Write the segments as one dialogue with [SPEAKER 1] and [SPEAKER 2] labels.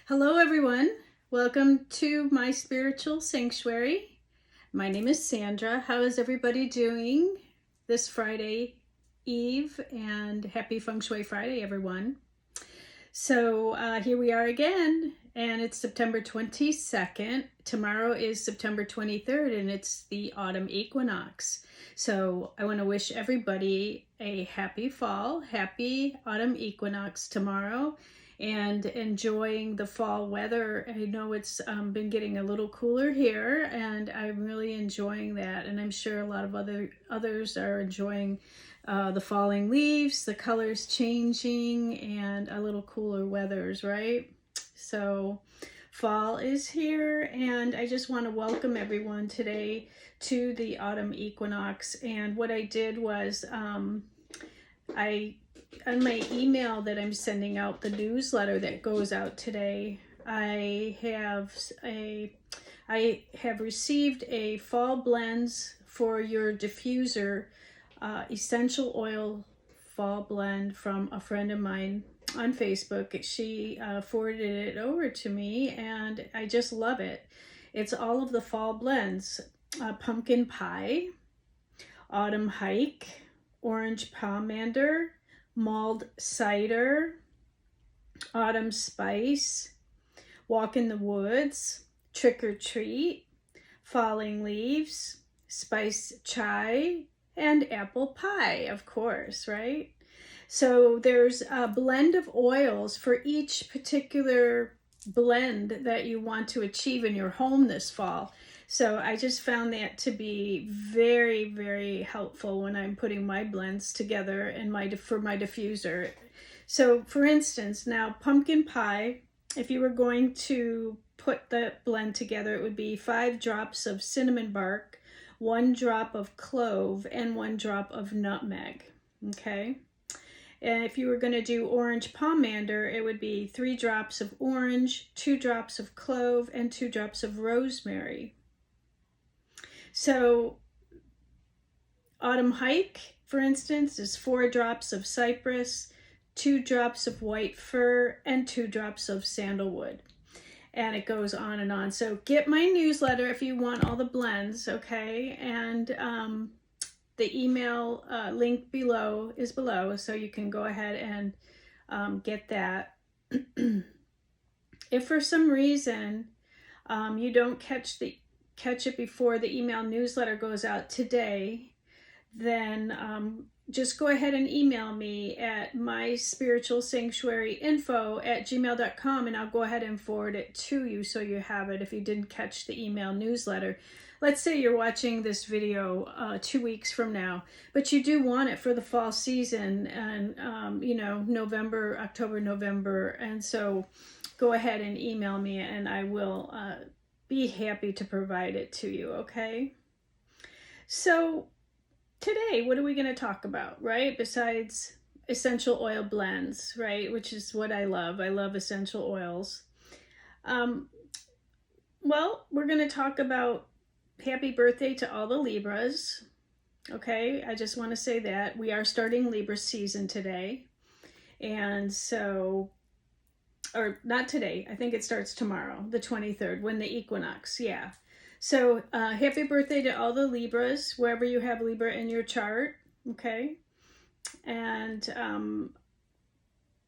[SPEAKER 1] Hello everyone, welcome to my spiritual sanctuary. My name is Sandra. How is everybody doing this Friday Eve? And happy Feng Shui Friday, everyone. So here we are again, and it's September 22nd. Tomorrow is September 23rd, and it's the autumn equinox. So I want to wish everybody a happy fall, happy autumn equinox tomorrow, and enjoying the fall weather. I know it's been getting a little cooler here, and I'm really enjoying that. And I'm sure a lot of others are enjoying the falling leaves, the colors changing, and a little cooler weathers, right? So fall is here, and I just want to welcome everyone today to the autumn equinox. And what I did was on my email that I'm sending out, the newsletter that goes out today, I have received a fall blends for your diffuser, essential oil fall blend from a friend of mine on Facebook. She forwarded it over to me, and I just love it. It's all of the fall blends: pumpkin pie, autumn hike, orange pomander, mulled cider, autumn spice, walk in the woods, trick or treat, falling leaves, spice chai, and apple pie, of course, right? So there's a blend of oils for each particular blend that you want to achieve in your home this fall. So I just found that to be very, very helpful when I'm putting my blends together and for my diffuser. So for instance, now pumpkin pie, if you were going to put the blend together, it would be 5 drops of cinnamon bark, 1 drop of clove, and 1 drop of nutmeg, okay? And if you were going to do orange pomander, it would be 3 drops of orange, 2 drops of clove, and 2 drops of rosemary. So autumn hike, for instance, is 4 drops of cypress, 2 drops of white fir, and 2 drops of sandalwood. And it goes on and on. So get my newsletter if you want all the blends, okay? And the email link below is below, so you can go ahead and get that. If for some reason you don't catch it before the email newsletter goes out today, then just go ahead and email me at myspiritualsanctuaryinfo@gmail.com, and I'll go ahead and forward it to you so you have it if you didn't catch the email newsletter. Let's say you're watching this video 2 weeks from now, but you do want it for the fall season, and November, October, November, and so go ahead and email me, and I will be happy to provide it to you, okay? So today, what are we going to talk about, right? Besides essential oil blends, right? Which is what I love. I love essential oils. Well, we're going to talk about happy birthday to all the Libras, okay? I just want to say that we are starting Libra season today. And so, or not today, I think it starts tomorrow, the 23rd, when the equinox, yeah. So happy birthday to all the Libras, wherever you have Libra in your chart, okay? And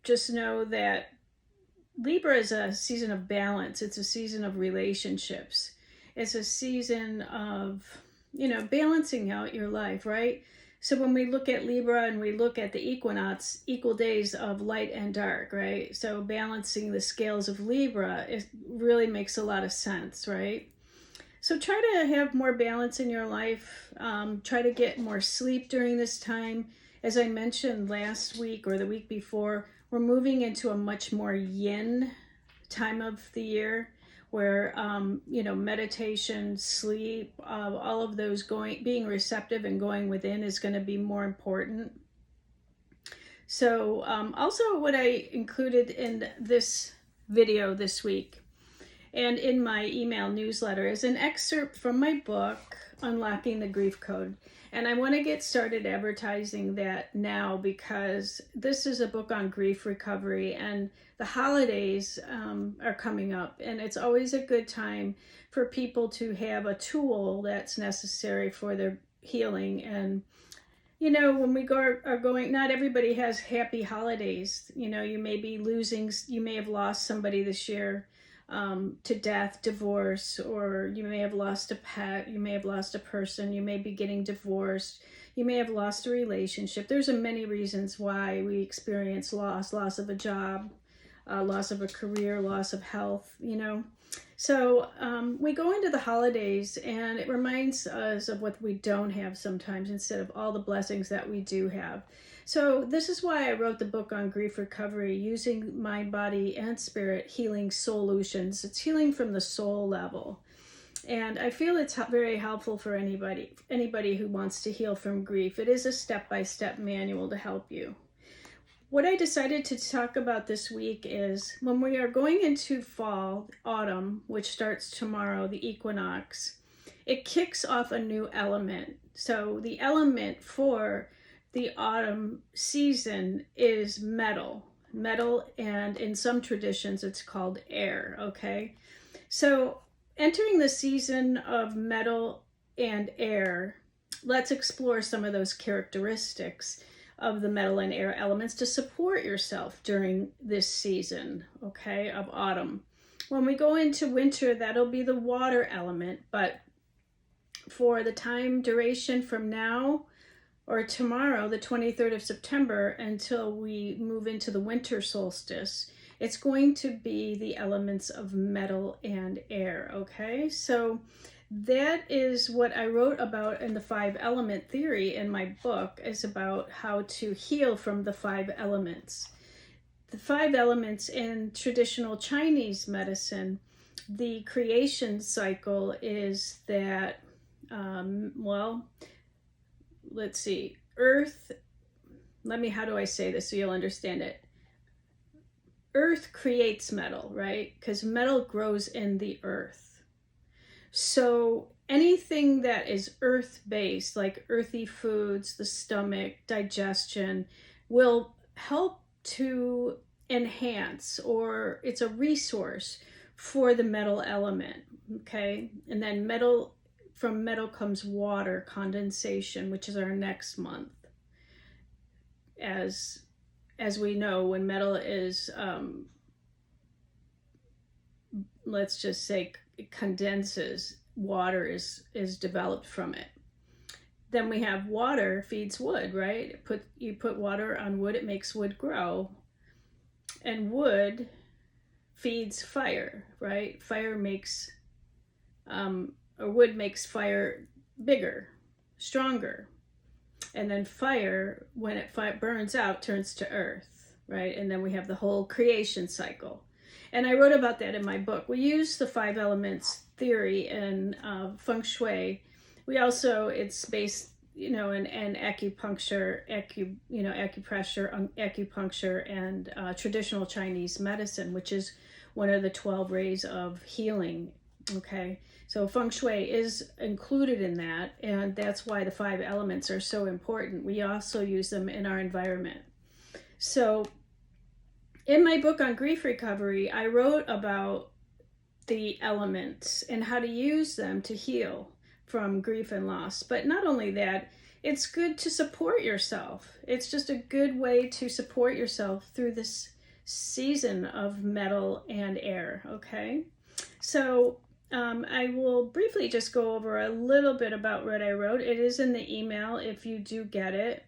[SPEAKER 1] just know that Libra is a season of balance. It's a season of relationships. It's a season of, balancing out your life, right? So when we look at Libra and we look at the equinox, equal days of light and dark, right? So balancing the scales of Libra, it really makes a lot of sense, right? So try to have more balance in your life. Try to get more sleep during this time. As I mentioned last week or the week before, we're moving into a much more yin time of the year where, meditation, sleep, all of those being receptive and going within is going to be more important. So also what I included in this video this week and in my email newsletter is an excerpt from my book, Unlocking the Grief Code. And I want to get started advertising that now because this is a book on grief recovery, and the holidays are coming up, and it's always a good time for people to have a tool that's necessary for their healing. And when we are going, not everybody has happy holidays. You may be losing, you may have lost somebody this year to death, divorce, or you may have lost a pet, you may have lost a person, you may be getting divorced, you may have lost a relationship. There's many reasons why we experience loss of a job, loss of a career, loss of health, So we go into the holidays and it reminds us of what we don't have sometimes instead of all the blessings that we do have. So this is why I wrote the book on grief recovery, using mind, body, and spirit healing solutions. It's healing from the soul level. And I feel it's very helpful for anybody who wants to heal from grief. It is a step-by-step manual to help you. What I decided to talk about this week is when we are going into fall, autumn, which starts tomorrow, the equinox, it kicks off a new element. So the element for the autumn season is metal, and in some traditions it's called air, okay? So entering the season of metal and air, let's explore some of those characteristics of the metal and air elements to support yourself during this season, okay, of autumn. When we go into winter, that'll be the water element, but for the time duration from now or tomorrow, the 23rd of September, until we move into the winter solstice, it's going to be the elements of metal and air, okay? So that is what I wrote about in the 5 element theory in my book, is about how to heal from the 5 elements. The 5 elements in traditional Chinese medicine, the creation cycle is that, let's see, earth, how do I say this so you'll understand it? Earth creates metal, right? Because metal grows in the earth. So anything that is earth-based, like earthy foods, the stomach, digestion, will help to enhance, or it's a resource for the metal element, okay? And then from metal comes water, condensation, which is our next month. As we know, when metal is, let's just say, it condenses, water is developed from it. Then we have water feeds wood, right? You put water on wood, it makes wood grow. And wood feeds fire, right? Wood makes fire bigger, stronger. And then fire, when it burns out, turns to earth, right? And then we have the whole creation cycle. And I wrote about that in my book. We use the 5 elements theory in Feng Shui. We also, it's based, in acupuncture, acupressure, and traditional Chinese medicine, which is one of the 12 rays of healing, okay? So Feng Shui is included in that, and that's why the 5 elements are so important. We also use them in our environment. So in my book on grief recovery, I wrote about the elements and how to use them to heal from grief and loss. But not only that, it's good to support yourself. It's just a good way to support yourself through this season of metal and air, okay? So I will briefly just go over a little bit about what I wrote. It is in the email if you do get it.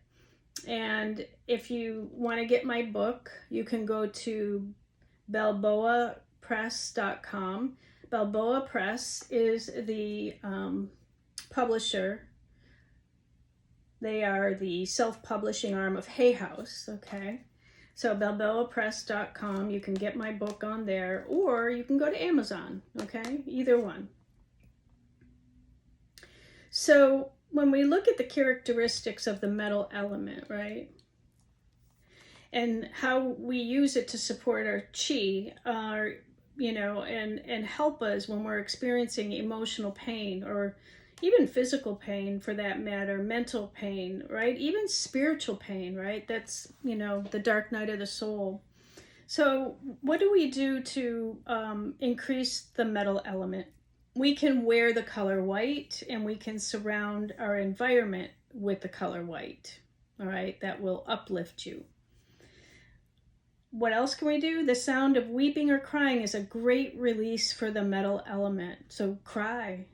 [SPEAKER 1] And if you want to get my book, you can go to balboapress.com. Balboa Press is the publisher. They are the self-publishing arm of Hay House, okay? So balboapress.com, you can get my book on there, or you can go to Amazon, okay? Either one. So when we look at the characteristics of the metal element, right, and how we use it to support our chi, and help us when we're experiencing emotional pain, or even physical pain for that matter, mental pain, right? Even spiritual pain, right? That's, the dark night of the soul. So what do we do to increase the metal element? We can wear the color white, and we can surround our environment with the color white. All right, that will uplift you. What else can we do? The sound of weeping or crying is a great release for the metal element. So cry,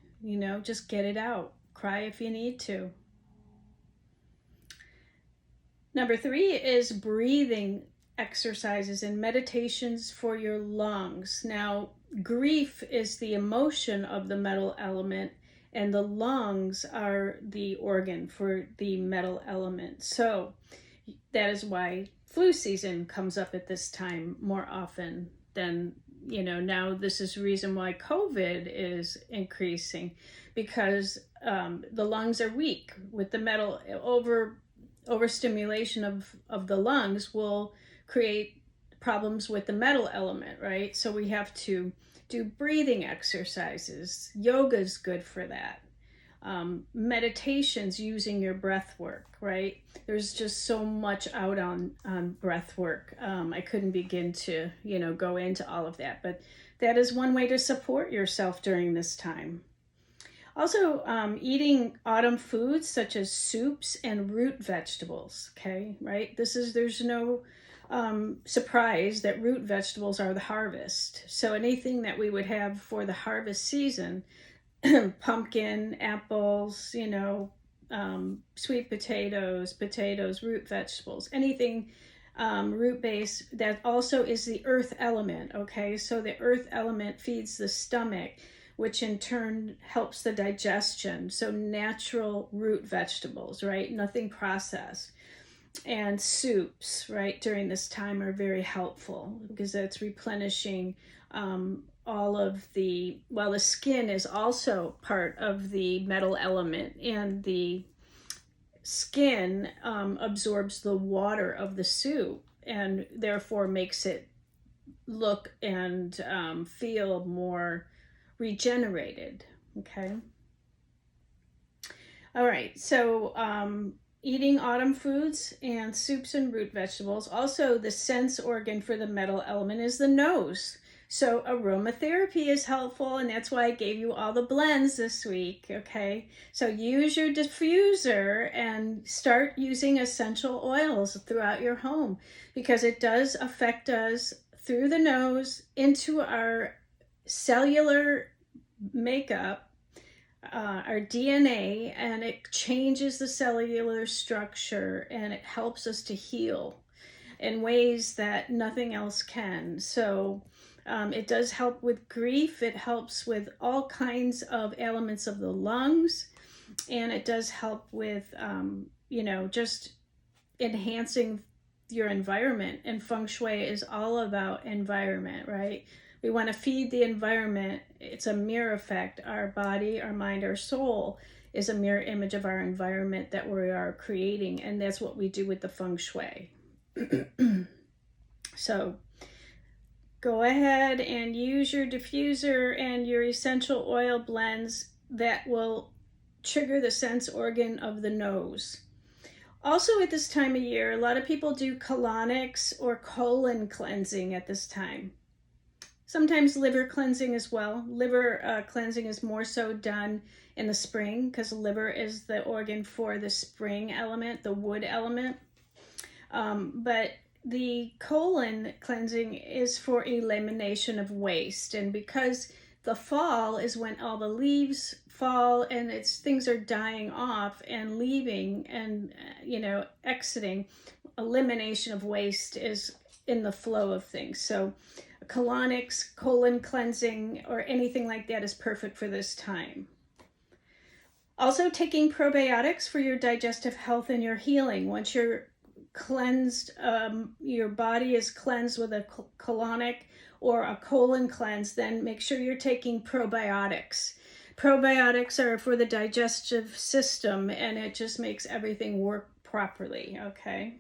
[SPEAKER 1] just get it out. Cry if you need to. Number 3 is breathing exercises and meditations for your lungs. Now, grief is the emotion of the metal element, and the lungs are the organ for the metal element. So that is why flu season comes up at this time more often than, now this is the reason why COVID is increasing, because the lungs are weak with the metal. Overstimulation of the lungs will create problems with the metal element, right? So we have to do breathing exercises. Yoga is good for that. Meditations using your breath work, right? There's just so much out on breath work. I couldn't begin to, go into all of that, but that is one way to support yourself during this time. Also, eating autumn foods such as soups and root vegetables, okay, right? There's no surprise that root vegetables are the harvest. So anything that we would have for the harvest season, pumpkin, apples, sweet potatoes, root vegetables, anything root-based, that also is the earth element, okay? So the earth element feeds the stomach, which in turn helps the digestion. So natural root vegetables, right? Nothing processed. And soups, right, during this time are very helpful because that's replenishing all of the skin is also part of the metal element, and the skin absorbs the water of the soup and therefore makes it look and feel more regenerated. Okay. All right. So eating autumn foods and soups and root vegetables. Also, the sense organ for the metal element is the nose. So aromatherapy is helpful, and that's why I gave you all the blends this week, okay? So use your diffuser and start using essential oils throughout your home, because it does affect us through the nose into our cellular makeup, our DNA, and it changes the cellular structure, and it helps us to heal in ways that nothing else can. So it does help with grief. It helps with all kinds of ailments of the lungs, and it does help with, just enhancing your environment. And Feng Shui is all about environment, right? We want to feed the environment. It's a mirror effect. Our body, our mind, our soul is a mirror image of our environment that we are creating, and that's what we do with the Feng Shui. So go ahead and use your diffuser and your essential oil blends that will trigger the sense organ of the nose. Also at this time of year, a lot of people do colonics or colon cleansing at this time. Sometimes liver cleansing as well. Liver cleansing is more so done in the spring, because liver is the organ for the spring element, the wood element. But the colon cleansing is for elimination of waste. And because the fall is when all the leaves fall and things are dying off and leaving and, exiting, elimination of waste is in the flow of things. So colonics, colon cleansing, or anything like that is perfect for this time. Also, taking probiotics for your digestive health and your healing. Once you're cleansed, your body is cleansed with a colonic or a colon cleanse, then make sure you're taking probiotics. Probiotics are for the digestive system, and it just makes everything work properly, okay?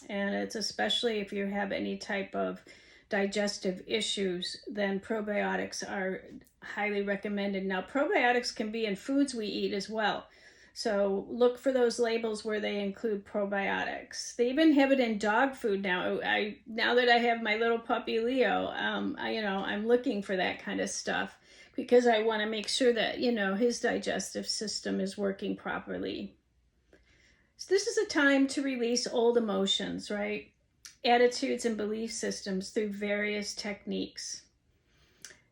[SPEAKER 1] And it's especially if you have any type of digestive issues, then probiotics are highly recommended. Now, probiotics can be in foods we eat as well. So look for those labels where they include probiotics. They even have it in dog food now. Now that I have my little puppy Leo, I'm looking for that kind of stuff because I want to make sure that, his digestive system is working properly. So this is a time to release old emotions, right? Attitudes and belief systems through various techniques.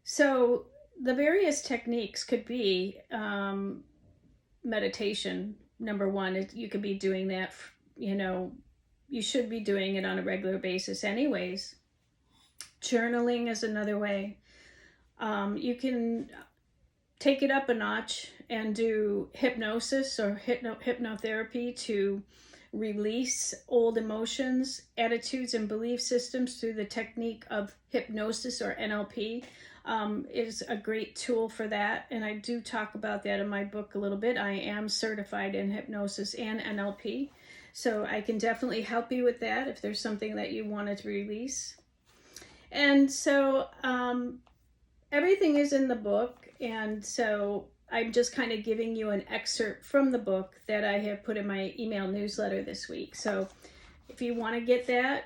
[SPEAKER 1] So the various techniques could be meditation. Number one, you could be doing that, you should be doing it on a regular basis anyways. Journaling is another way. You can take it up a notch and do hypnosis or hypnotherapy to release old emotions, attitudes, and belief systems through the technique of hypnosis or NLP. Is a great tool for that, and I do talk about that in my book a little bit. I am certified in hypnosis and NLP, so I can definitely help you with that if there's something that you wanted to release. And so everything is in the book, and so I'm just kind of giving you an excerpt from the book that I have put in my email newsletter this week. So if you want to get that,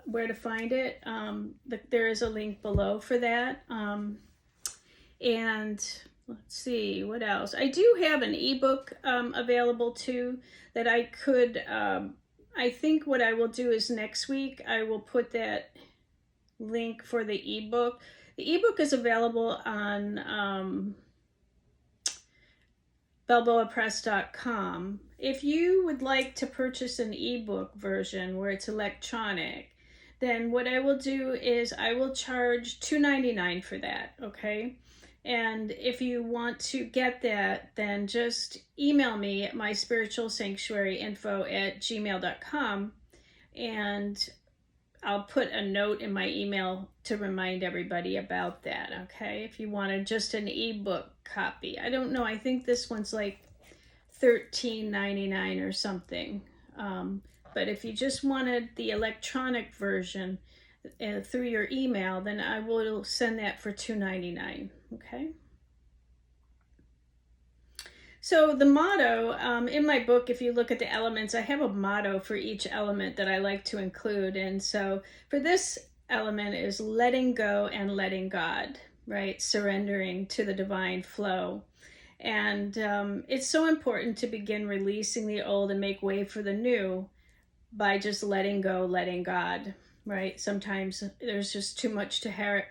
[SPEAKER 1] where to find it. There is a link below for that. And let's see, what else? I do have an ebook available too that I could, I think what I will do is next week, I will put that link for the ebook. The ebook is available on balboapress.com. If you would like to purchase an ebook version where it's electronic, then what I will do is I will charge $2.99 for that, okay? And if you want to get that, then just email me at myspiritualsanctuaryinfo@gmail.com, and I'll put a note in my email to remind everybody about that, okay? If you wanted just an ebook copy. I don't know, I think this one's like $13.99 or something. But if you just wanted the electronic version through your email, then I will send that for $2.99, okay? So the motto, in my book, if you look at the elements, I have a motto for each element that I like to include. And so for this element is letting go and letting God, right? Surrendering to the divine flow. And it's so important to begin releasing the old and make way for the new by just letting go, letting God, right? Sometimes there's just too much to carry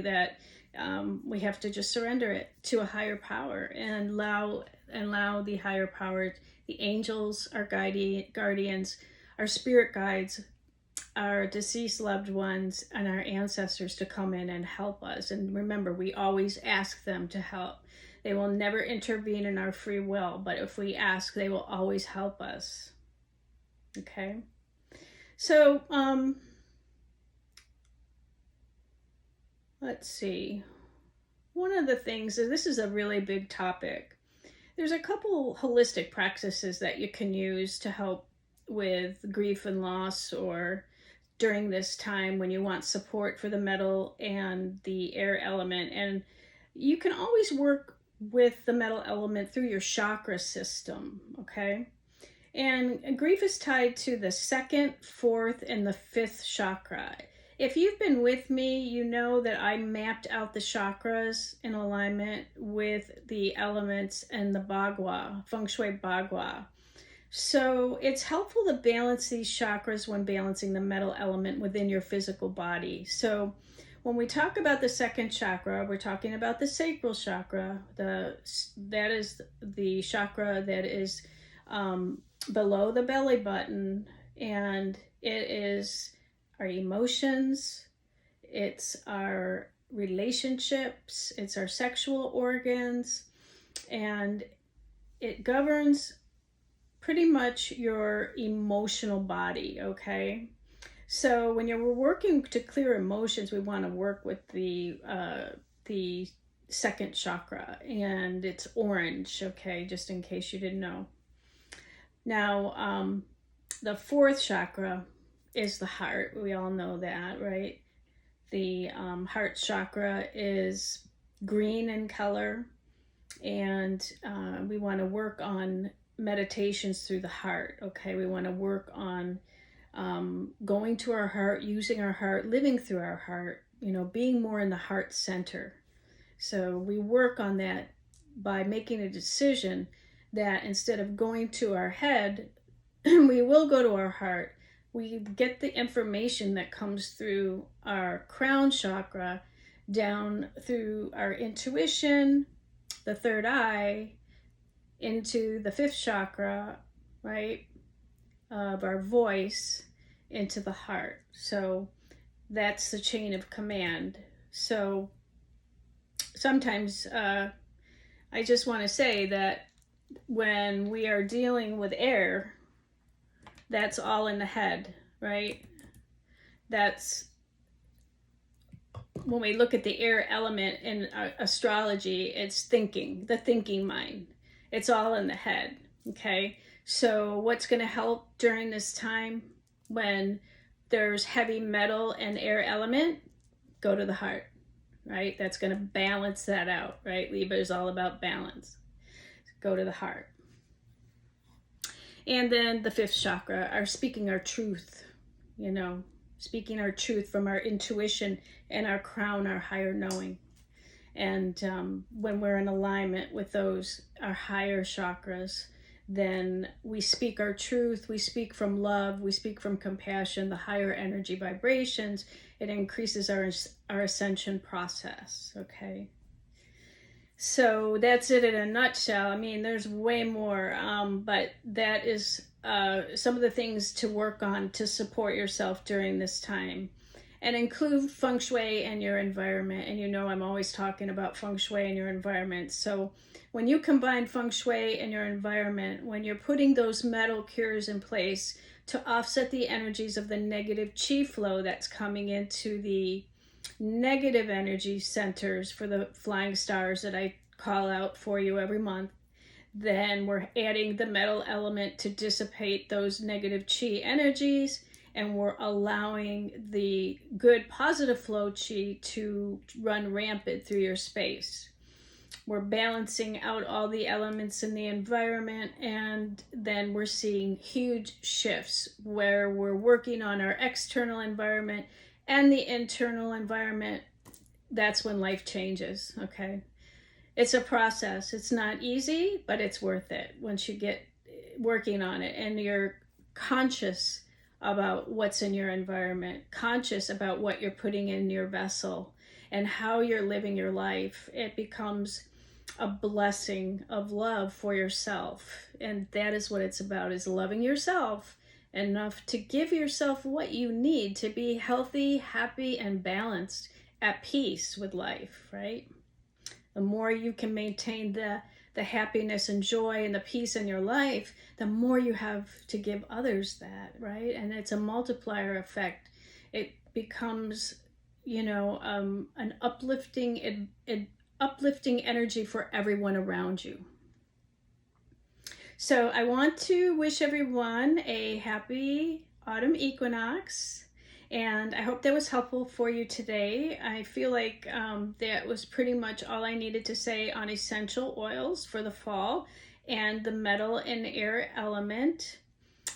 [SPEAKER 1] that we have to just surrender it to a higher power and allow the higher power, the angels, our guardians, our spirit guides, our deceased loved ones, and our ancestors to come in and help us. And remember, we always ask them to help. They will never intervene in our free will, but if we ask, they will always help us. Okay? So, let's see. One of the things, and this is a really big topic, there's a couple holistic practices that you can use to help with grief and loss, or during this time when you want support for the metal and the air element. And you can always work with the metal element through your chakra system, okay? And grief is tied to the 2nd, 4th, and the 5th chakra. If you've been with me, you know that I mapped out the chakras in alignment with the elements and the Bagua, Feng Shui Bagua. So it's helpful to balance these chakras when balancing the metal element within your physical body. So when we talk about the 2nd chakra, we're talking about the sacral chakra. That is the chakra that is below the belly button, and it is our emotions, it's our relationships, it's our sexual organs, and it governs pretty much your emotional body, okay? So when you're working to clear emotions, we want to work with the 2nd chakra, and it's orange, okay, just in case you didn't know. Now, the 4th chakra is the heart. We all know that, right? The heart chakra is green in color, and we want to work on meditations through the heart. Okay, we want to work on going to our heart, using our heart, living through our heart, being more in the heart center. So we work on that by making a decision that instead of going to our head, we will go to our heart. We get the information that comes through our crown chakra down through our intuition, the third eye, into the fifth chakra, right, of our voice, into the heart. So that's the chain of command. So sometimes I just want to say that when we are dealing with air, that's all in the head, right? That's when we look at the air element in astrology, it's thinking, the thinking mind. It's all in the head, okay? So what's going to help during this time when there's heavy metal and air element? Go to the heart, right? That's going to balance that out, right? Libra is all about balance. Go to the heart. And then the fifth chakra, our speaking our truth, speaking our truth from our intuition and our crown, our higher knowing. And when we're in alignment with those, our higher chakras, then we speak our truth, we speak from love, we speak from compassion, the higher energy vibrations. It increases our ascension process, okay? So that's it in a nutshell. I mean, there's way more, but that is some of the things to work on to support yourself during this time. And include Feng Shui and your environment. And I'm always talking about Feng Shui and your environment. So when you combine Feng Shui and your environment, when you're putting those metal cures in place to offset the energies of the negative chi flow that's coming into the negative energy centers for the flying stars that I call out for you every month, then we're adding the metal element to dissipate those negative chi energies, and we're allowing the good positive flow chi to run rampant through your space. We're balancing out all the elements in the environment, and then we're seeing huge shifts where we're working on our external environment and the internal environment. That's when life changes, okay? It's a process. It's not easy, but it's worth it once you get working on it and you're conscious about what's in your environment, conscious about what you're putting in your vessel and how you're living your life. It becomes a blessing of love for yourself. And that is what it's about, is loving yourself enough to give yourself what you need to be healthy, happy, and balanced, at peace with life, right? The more you can maintain the happiness and joy and the peace in your life, the more you have to give others that, right? And it's a multiplier effect. It becomes, an uplifting energy for everyone around you. So I want to wish everyone a happy autumn equinox, and I hope that was helpful for you today. I feel like that was pretty much all I needed to say on essential oils for the fall and the metal and air element.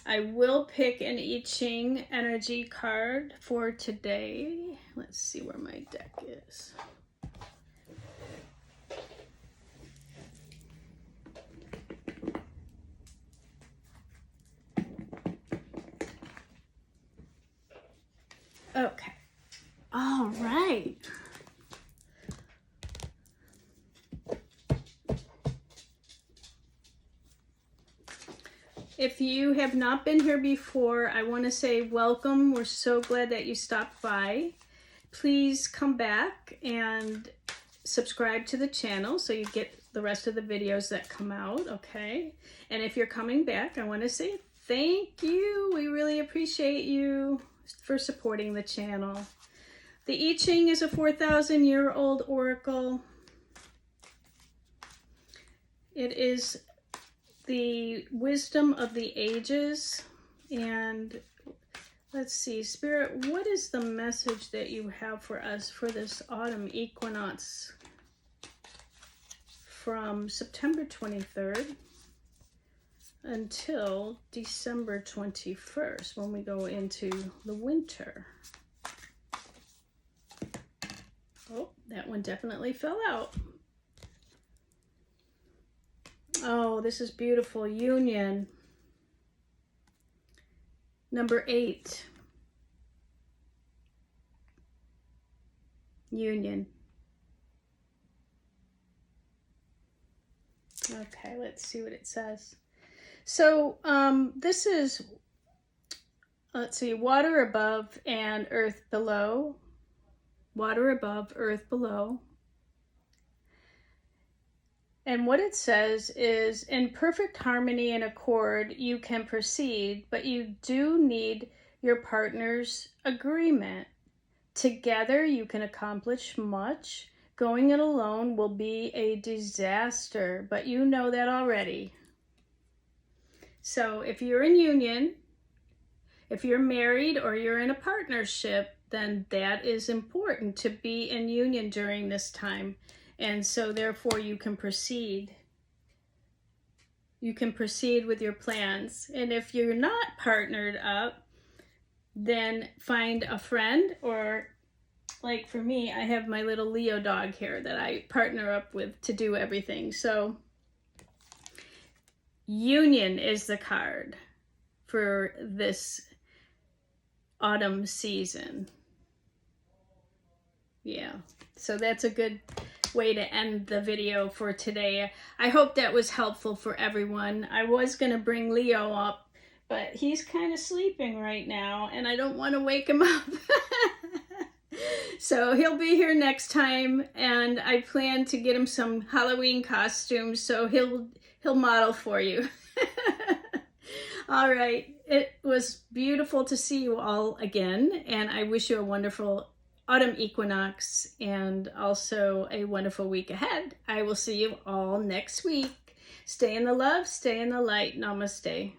[SPEAKER 1] I will pick an I Ching energy card for today. Let's see where my deck is. Okay. All right. If you have not been here before, I want to say welcome. We're so glad that you stopped by. Please come back and subscribe to the channel so you get the rest of the videos that come out, okay? And if you're coming back, I want to say thank you. We really appreciate you for supporting the channel. The I Ching is a 4,000-year-old oracle. It is the wisdom of the ages, and Let's see, Spirit, what is the message that you have for us for this autumn equinox from September 23rd until December 21st when we go into the winter? Oh, that one definitely fell out. Oh, this is beautiful. Union. Number 8. Union. Okay, let's see what it says. So this is, let's see, water above and earth below. Water above, earth below. And what it says is, in perfect harmony and accord, you can proceed, but you do need your partner's agreement. Together, you can accomplish much. Going it alone will be a disaster, but you know that already. So if you're in union, if you're married or you're in a partnership, then that is important to be in union during this time. And so therefore you can proceed. You can proceed with your plans. And if you're not partnered up, then find a friend, or like for me, I have my little Leo dog here that I partner up with to do everything. So union is the card for this autumn season. Yeah, so that's a good way to end the video for today. I hope that was helpful for everyone. I was going to bring Leo up, but he's kind of sleeping right now and I don't want to wake him up. So he'll be here next time, and I plan to get him some Halloween costumes, so he'll model for you. All right, it was beautiful to see you all again, and I wish you a wonderful autumn equinox and also a wonderful week ahead. I will see you all next week. Stay in the love, stay in the light. Namaste.